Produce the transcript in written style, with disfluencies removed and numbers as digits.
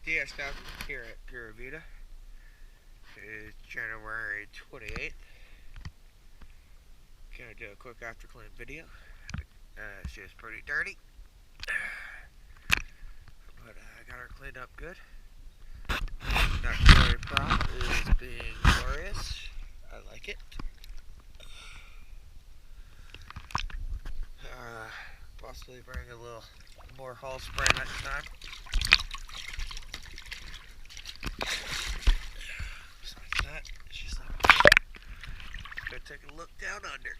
DS down here at Puravida. It's January 28th. Gonna do a quick after clean video. It's just pretty dirty, but I got her cleaned up good. That glory prop is being glorious. I like it. Possibly bring a little more hull spray next time. Besides that, it's just like go take a look down under.